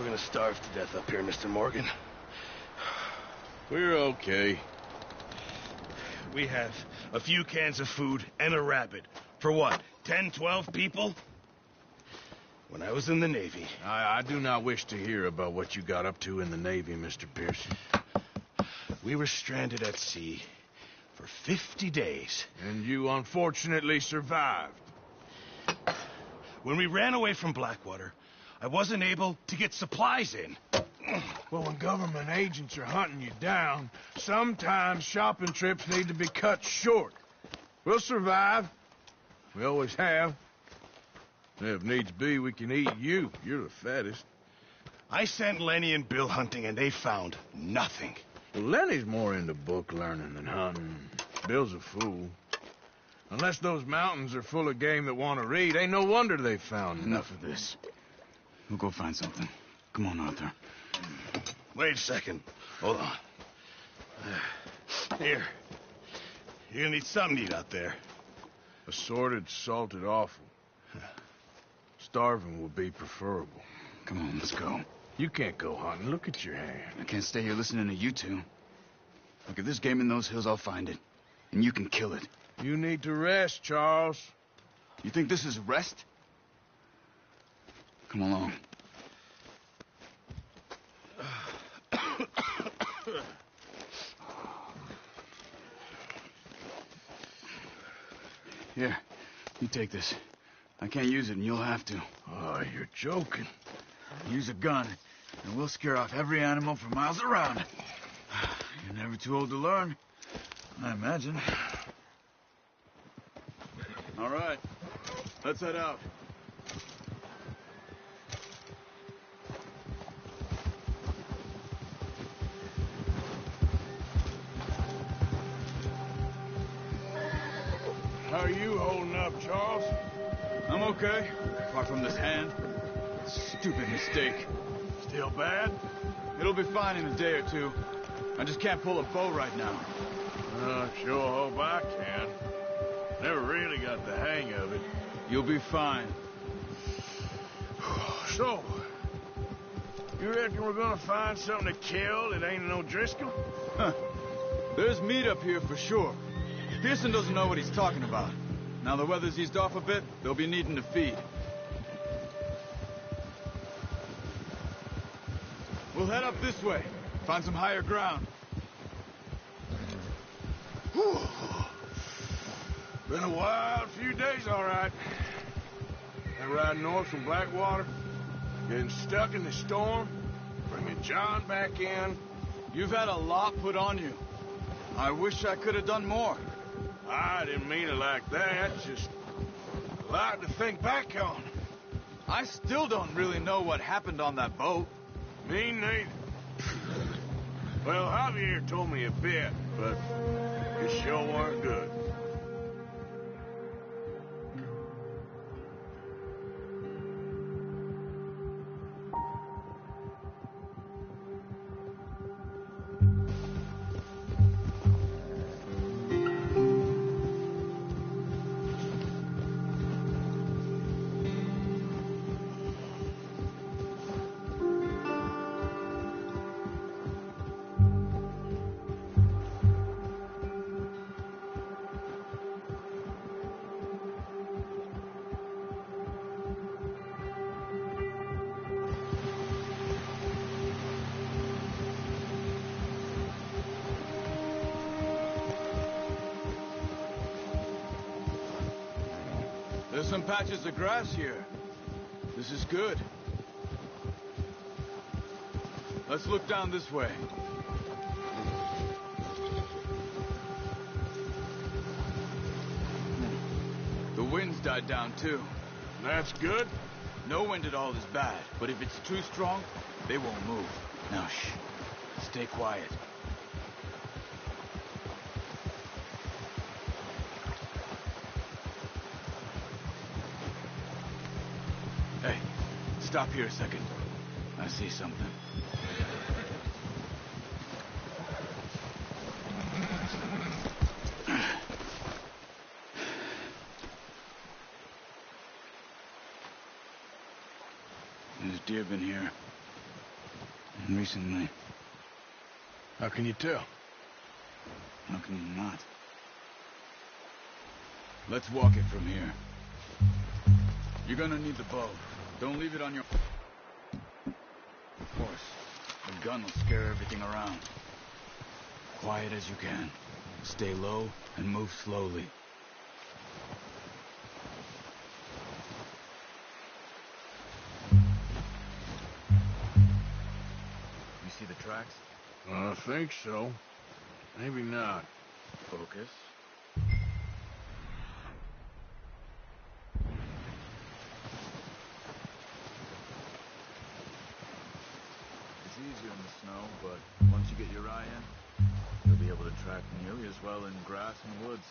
gonna starve to death up here, Mr. Morgan. We're okay. We have a few cans of food and a rabbit. For what, 10, 12 people? When I was in the Navy... I do not wish to hear about what you got up to in the Navy, Mr. Pearson. We were stranded at sea for 50 days. And you unfortunately survived. When we ran away from Blackwater, I wasn't able to get supplies in. Well, when government agents are hunting you down, sometimes shopping trips need to be cut short. We'll survive. We always have. If needs be, we can eat you. You're the fattest. I sent Lenny and Bill hunting, and they found nothing. Well, Lenny's more into book learning than hunting. Bill's a fool. Unless those mountains are full of game that want to read, ain't no wonder they found Enough of this. We'll go find something. Come on, Arthur. Wait a second. Hold on. Here. You're gonna need something to eat out there. Assorted, salted offal. Starving would be preferable. Come on, let's go. You can't go hunting. Look at your hand. I can't stay here listening to you two. Look, if there's game in those hills, I'll find it. And you can kill it. You need to rest, Charles. You think this is rest? Come along. Here, you take this. I can't use it, and you'll have to. Oh, you're joking. Use a gun, and we'll scare off every animal for miles around. You're never too old to learn, I imagine. All right, let's head out. How are you holding up, Charles? I'm okay, apart from this hand. Stupid mistake. Still bad? It'll be fine in a day or two. I just can't pull a bow right now. Sure hope I can. Never really got the hang of it. You'll be fine. So, you reckon we're gonna find something to kill that ain't no Driscoll? Huh. There's meat up here for sure. Pearson doesn't know what he's talking about. Now the weather's eased off a bit, they'll be needing to feed. We'll head up this way. Find some higher ground. Whew. Been a wild few days, all right. That ride north from Blackwater, getting stuck in the storm, bringing John back in. You've had a lot put on you. I wish I could have done more. I didn't mean it like that, just a lot to think back on. I still don't really know what happened on that boat. Me neither. Well, Javier told me a bit, but it sure weren't good. There's some patches of grass here. This is good. Let's look down this way. The wind's died down too. That's good. No wind at all is bad, but if it's too strong, they won't move. Now shh. Stay quiet. Hey, stop here a second. I see something. There's deer been here. recently. How can you tell? How can you not? Let's walk it from here. You're gonna need the bow. Don't leave it on your... Of course, the gun will scare everything around. Quiet as you can. Stay low and move slowly. You see the tracks? I think so. Maybe not. Focus. It's easier in the snow, but once you get your eye in, you'll be able to track nearly as well in grass and woods.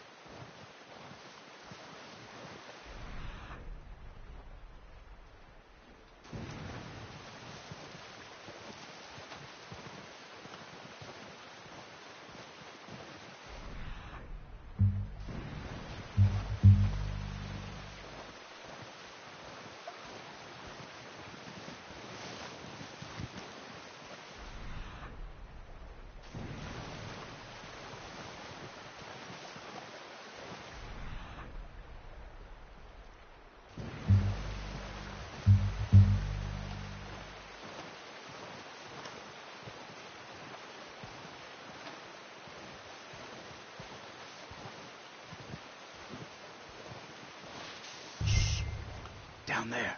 Down there.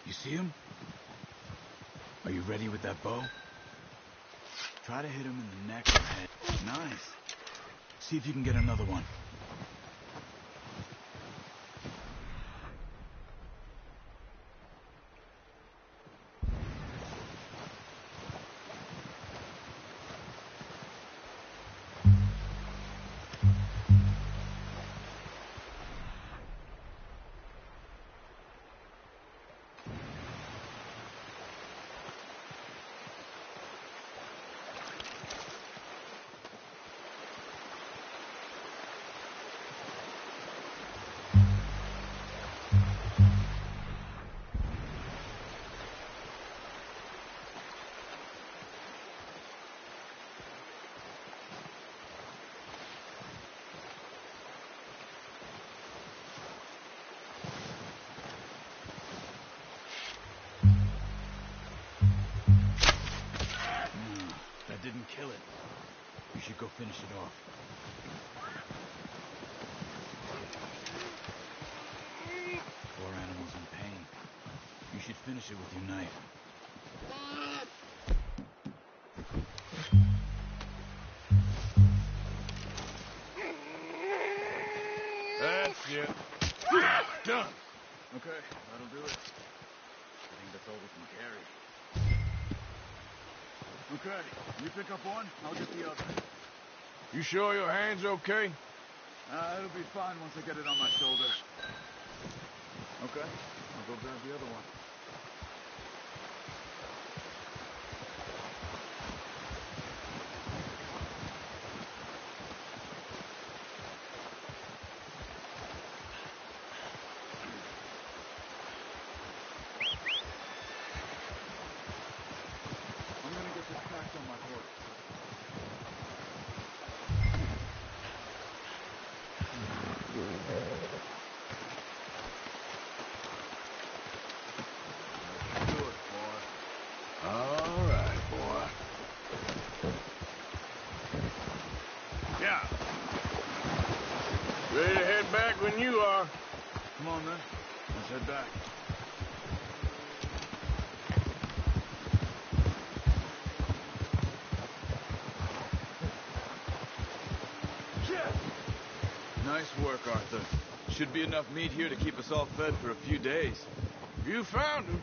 You see him? Are you ready with that bow? Try to hit him in the neck or head. Nice. See if you can get another one. Didn't kill it. You should go finish it off. Poor animal's in pain. You should finish it with your knife. That's it. Done. Okay, that'll do it. I think that's all we can carry. Okay, you pick up one, I'll get the other. You sure your hand's okay? It'll be fine once I get it on my shoulder. Okay, I'll go grab the other one. On my horse. Do it, boy. All right, boy. Yeah. Ready to head back when you are. Come on, then. Let's head back. Nice work, Arthur. Should be enough meat here to keep us all fed for a few days. You found him.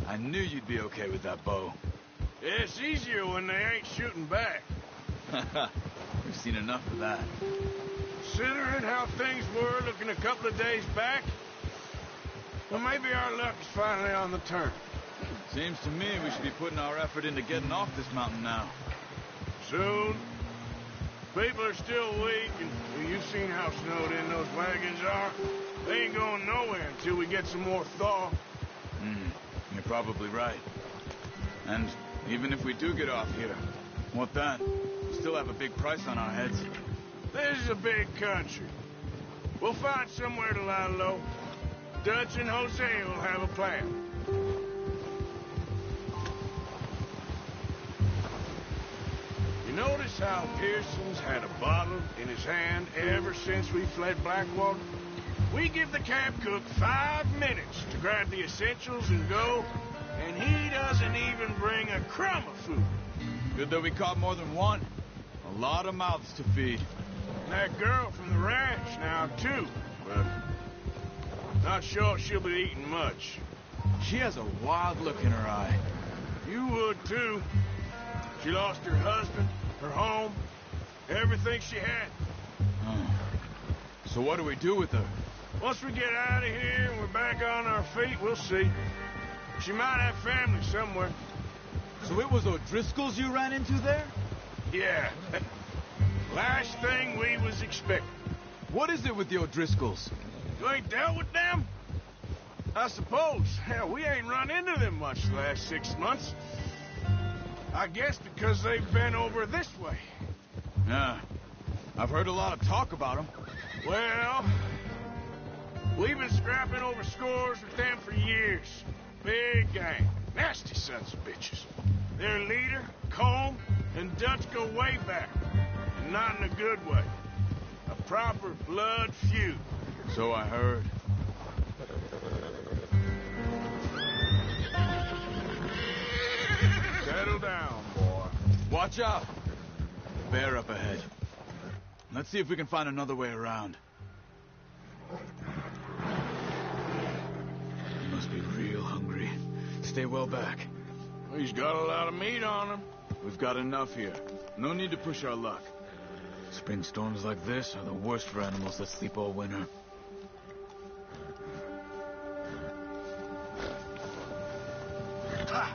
I knew you'd be okay with that bow. It's easier when they ain't shooting back. We've seen enough of that. Considering how things were looking a couple of days back, well, maybe our luck's finally on the turn. Seems to me we should be putting our effort into getting off this mountain now. Soon. People are still weak, and you've seen how snowed in those wagons are. They ain't going nowhere until we get some more thaw. You're probably right. And Even if we do get off here, what then? We still have a big price on our heads. This is a big country. We'll find somewhere to lie low. Dutch and Jose will have a plan. You notice how Pearson's had a bottle in his hand ever since we fled Blackwater? We give the camp cook 5 minutes to grab the essentials and go, and he doesn't even bring a crumb of food. Good that we caught more than one. A lot of mouths to feed. And that girl from the ranch now, too, but not sure she'll be eating much. She has a wild look in her eye. You would, too. She lost her husband, her home, everything she had. Oh. So what do we do with her? Once we get out of here and we're back on our feet, we'll see. She might have family somewhere. So it was O'Driscoll's you ran into there? Yeah. Last thing we was expecting. What is it with the O'Driscolls? You ain't dealt with them? I suppose. Hell, we ain't run into them much the last 6 months. I guess because they've been over this way. Yeah. I've heard a lot of talk about them. Well, we've been scrapping over scores with them for years. Big gang. Nasty sons of bitches. Their leader, Colm, and Dutch go way back. And not in a good way. A proper blood feud. So I heard. Settle down, boy. Watch out. Bear up ahead. Let's see if we can find another way around. You must be real hungry. Stay well back. He's got a lot of meat on him. We've got enough here. No need to push our luck. Spring storms like this are the worst for animals that sleep all winter. Ha!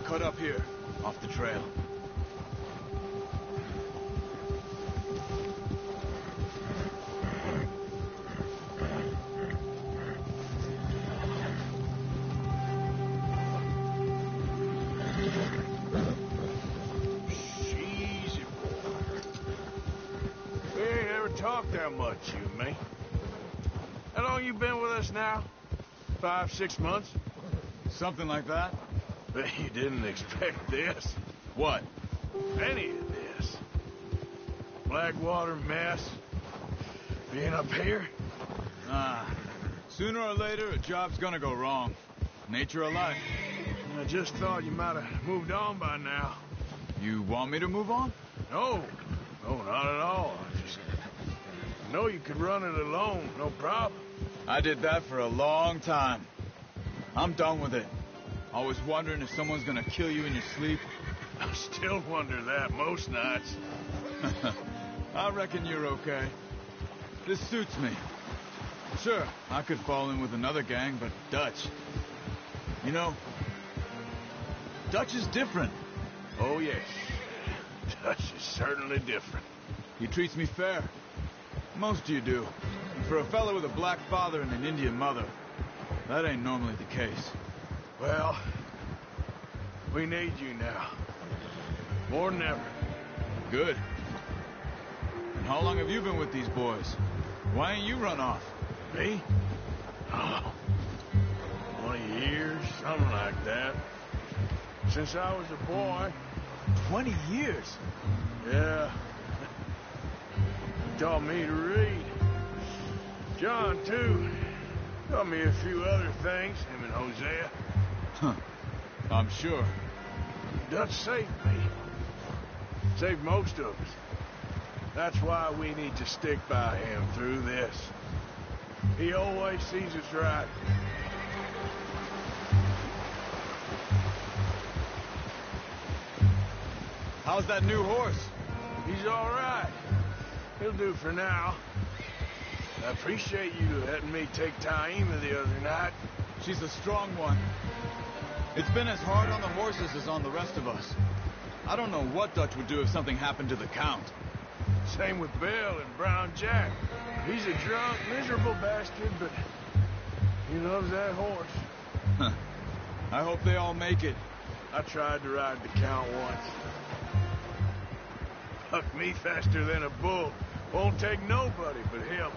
Cut up here, off the trail. Easy, boy. We ain't ever talked that much, you and me. How long you been with us now? 5, 6 months? Something like that? Bet you didn't expect this. What? Any of this. Blackwater mess. Being up here. Sooner or later, a job's gonna go wrong. Nature of life. I just thought you might have moved on by now. You want me to move on? No, not at all. I just know you could run it alone, no problem. I did that for a long time. I'm done with it. Always wondering if someone's gonna kill you in your sleep. I still wonder that most nights. I reckon you're okay. This suits me. Sure, I could fall in with another gang, but Dutch... You know, Dutch is different. Oh, yes. Dutch is certainly different. He treats me fair. Most of you do. And for a fella with a black father and an Indian mother, that ain't normally the case. Well, we need you now. More than ever. Good. And how long have you been with these boys? Why ain't you run off? Me? Oh, 20 years, something like that. Since I was a boy. 20 years? Yeah. He taught me to read. John, too. Taught me a few other things, him and Hosea. Huh. I'm sure. Dutch saved me. Saved most of us. That's why we need to stick by him through this. He always sees us right. How's that new horse? He's all right. He'll do for now. I appreciate you letting me take Taima the other night. She's a strong one. It's been as hard on the horses as on the rest of us. I don't know what Dutch would do if something happened to the Count. Same with Bill and Brown Jack. He's a drunk, miserable bastard, but he loves that horse. Huh. I hope they all make it. I tried to ride the Count once. Hucked me faster than a bull. Won't take nobody but him.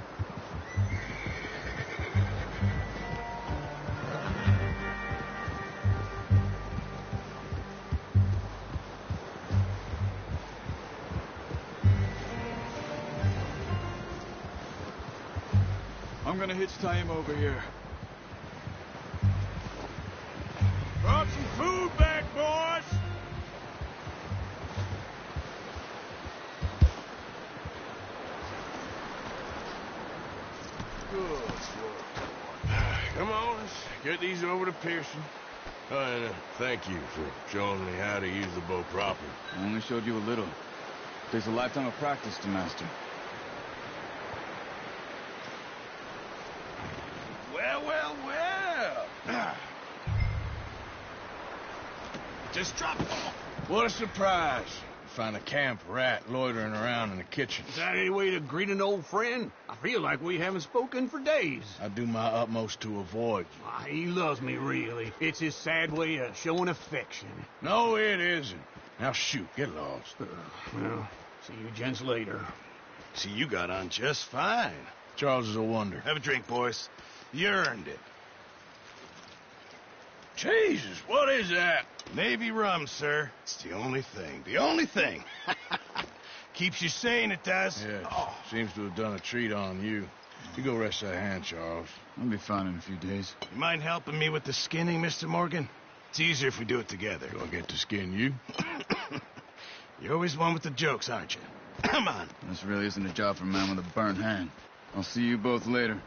I'm gonna hitch tie him over here. Brought some food back, boys! Good work. Come on, let's get these over to Pearson. Oh, and thank you for showing me how to use the bow properly. I only showed you a little. Takes a lifetime of practice to master. Well, well, well. Just drop it. What a surprise. Find a camp rat loitering around in the kitchen. Is that any way to greet an old friend? I feel like we haven't spoken for days. I do my utmost to avoid you. Why, he loves me, really. It's his sad way of showing affection. No, it isn't. Now shoot, get lost. Well, see you gents later. See, you got on just fine. Charles is a wonder. Have a drink, boys. You earned it. Jesus, what is that? Navy rum, sir. It's the only thing. The only thing. Keeps you sane, it does. Yeah, seems to have done a treat on you. You go rest that hand, Charles. I'll be fine in a few days. You mind helping me with the skinning, Mr. Morgan? It's easier if we do it together. Do I get to skin you? You're always one with the jokes, aren't you? Come on. This really isn't a job for a man with a burnt hand. I'll see you both later.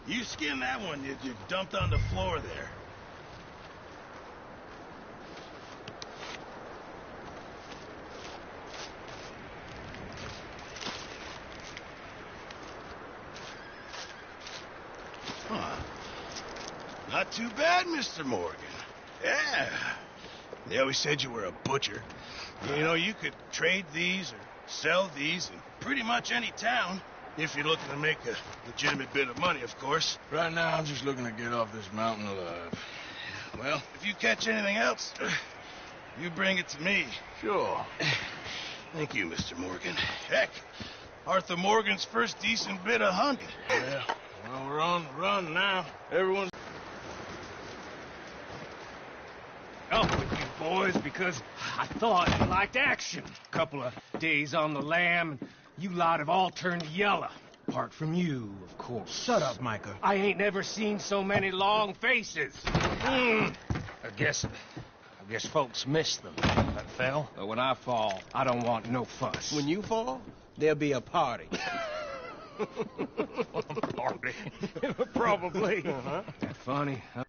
You skin that one you dumped on the floor there. Huh. Not too bad, Mr. Morgan. Yeah. They always said you were a butcher. You know, you could trade these or sell these in pretty much any town. If you're looking to make a legitimate bit of money, of course. Right now, I'm just looking to get off this mountain alive. Well, if you catch anything else, you bring it to me. Sure. Thank you, Mr. Morgan. Heck, Arthur Morgan's first decent bit of hunting. Yeah. Well, we're on the run now. Everyone's... Up with you boys, because I thought you liked action. Couple of days on the lam, and you lot have all turned yellow. Apart from you, of course. Shut up, Micah. I ain't never seen so many long faces. I guess folks miss them. That fell. But when I fall, I don't want no fuss. When you fall, there'll be a party. Party. Probably. That funny, huh?